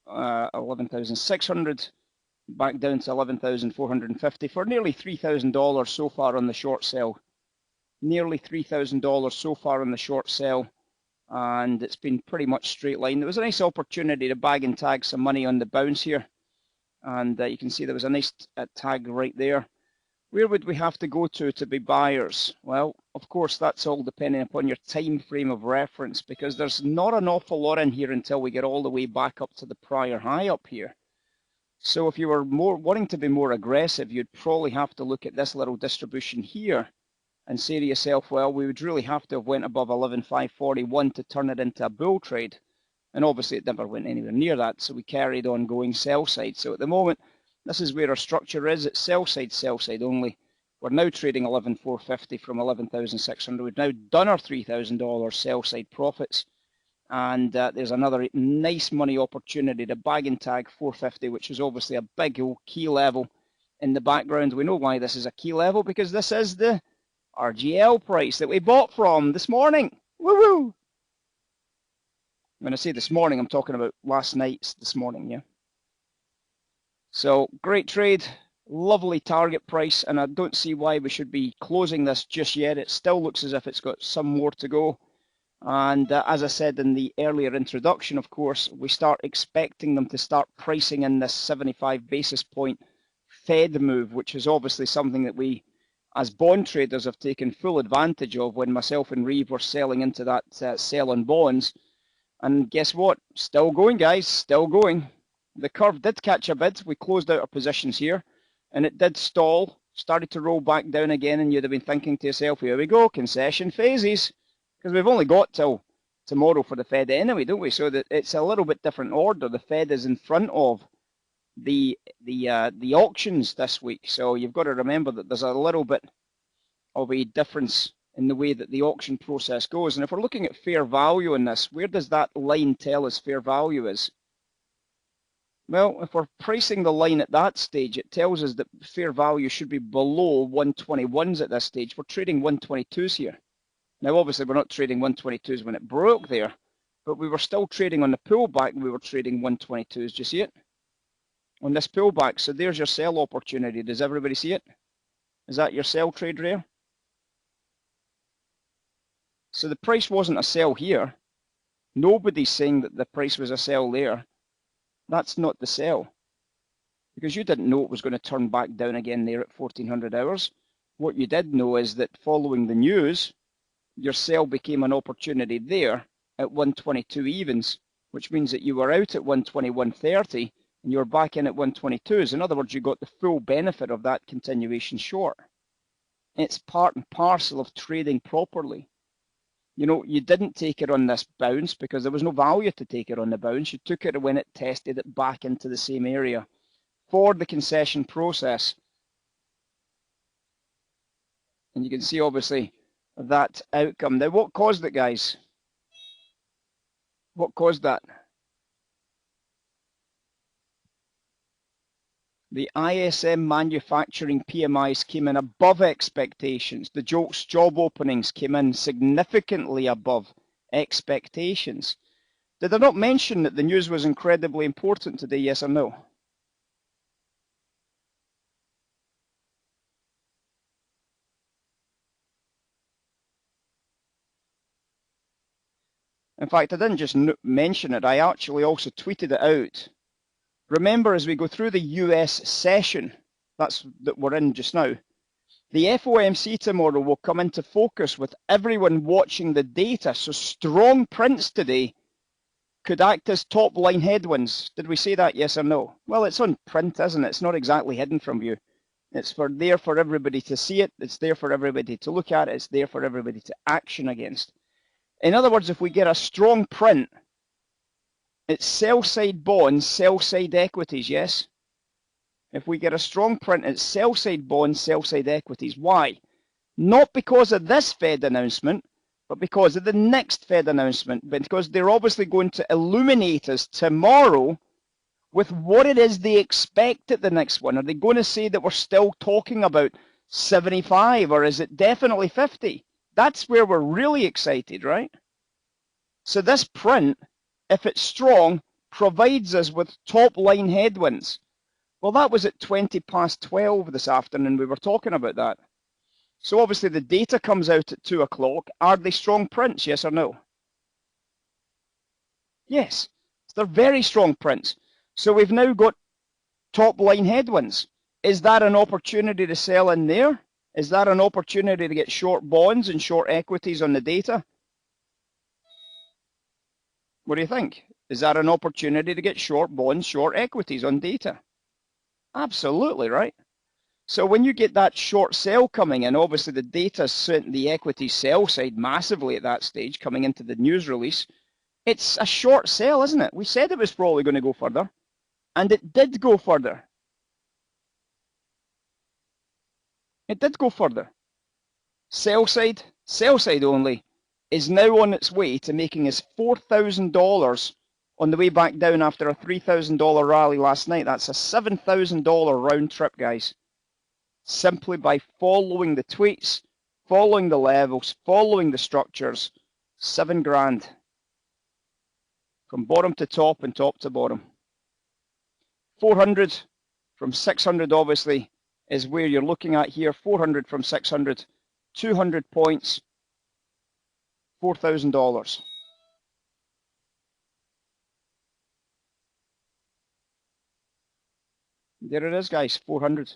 11,600, back down to 11,450 for nearly $3,000 so far on the short sell. Nearly $3,000 so far on the short sell, and it's been pretty much straight line. There was a nice opportunity to bag and tag some money on the bounce here, and you can see there was a nice tag right there. Where would we have to go to be buyers? Well, of course, that's all depending upon your time frame of reference, because there's not an awful lot in here until we get all the way back up to the prior high up here. So if you were wanting to be more aggressive, you'd probably have to look at this little distribution here and say to yourself, well, we would really have to have went above 11,541 to turn it into a bull trade. And obviously it never went anywhere near that, so we carried on going sell side. So at the moment, this is where our structure is. It's sell side only. We're now trading 11,450 from 11,600. We've now done our $3,000 sell side profits. And there's another nice money opportunity to bag and tag 450, which is obviously a big old key level in the background. We know why this is a key level, because this is the RGL price that we bought from this morning. Woo-woo! When I say this morning, I'm talking about last night's this morning, yeah? So, great trade, lovely target price, and I don't see why we should be closing this just yet. It still looks as if it's got some more to go. And as I said in the earlier introduction, of course, we start expecting them to start pricing in this 75 basis point Fed move, which is obviously something that we, as bond traders, have taken full advantage of when myself and Reeve were selling into that sell on bonds. And guess what? Still going, guys, still going. The curve did catch a bid. We closed out our positions here, and it did stall, started to roll back down again, and you'd have been thinking to yourself, here we go, concession phases. Because we've only got till tomorrow for the Fed anyway, don't we? So that it's a little bit different order. The Fed is in front of the auctions this week. So you've got to remember that there's a little bit of a difference in the way that the auction process goes. And if we're looking at fair value in this, where does that line tell us fair value is? Well, if we're pricing the line at that stage, it tells us that fair value should be below 121s at this stage. We're trading 122s here. Now, obviously, we're not trading 122s when it broke there, but we were still trading on the pullback. We were trading 122s. Do you see it? On this pullback. So there's your sell opportunity. Does everybody see it? Is that your sell trade there? So the price wasn't a sell here. Nobody's saying that the price was a sell there. That's not the sell, because you didn't know it was going to turn back down again there at 1400 hours. What you did know is that following the news, your sell became an opportunity there at 122 evens, which means that you were out at 121.30 and you're back in at 122s. In other words, you got the full benefit of that continuation short. It's part and parcel of trading properly. You know, you didn't take it on this bounce because there was no value to take it on the bounce. You took it when it tested it back into the same area for the concession process. And you can see, obviously, that outcome. Now, what caused it, guys? What caused that? The ISM manufacturing PMIs came in above expectations. The JOLTS job openings came in significantly above expectations. Did I not mention that the news was incredibly important today, yes or no? In fact, I didn't just mention it, I actually also tweeted it out. Remember, as we go through the US session that we're in just now, the FOMC tomorrow will come into focus with everyone watching the data. So strong prints today could act as top line headwinds. Did we say that, yes or no? Well, it's on print, isn't it? It's not exactly hidden from you. It's there for everybody to see it. It's there for everybody to look at it. It's there for everybody to action against. In other words, if we get a strong print, it's sell-side bonds, sell-side equities, yes? If we get a strong print, it's sell-side bonds, sell-side equities. Why? Not because of this Fed announcement, but because of the next Fed announcement. Because they're obviously going to illuminate us tomorrow with what it is they expect at the next one. Are they going to say that we're still talking about 75, or is it definitely 50? That's where we're really excited, right? So this print, if it's strong, provides us with top line headwinds. Well, that was at 20 past 12 this afternoon. We were talking about that. So obviously the data comes out at 2 o'clock. Are they strong prints, yes or no? Yes, they're very strong prints. So we've now got top line headwinds. Is that an opportunity to sell in there? Is that an opportunity to get short bonds and short equities on the data? What do you think? Is that an opportunity to get short bonds, short equities on data? Absolutely, right? So when you get that short sell coming in, obviously the data sent the equity sell side massively at that stage coming into the news release. It's a short sell, isn't it? We said it was probably going to go further, and it did go further. It did go further. Sell side only, is now on its way to making us $4,000 on the way back down after a $3,000 rally last night. That's a $7,000 round trip, guys. Simply by following the tweets, following the levels, following the structures. 7 grand. From bottom to top and top to bottom. 400 from 600 obviously is where you're looking at here. 400 from 600, 200 points, $4,000. There it is, guys, 400.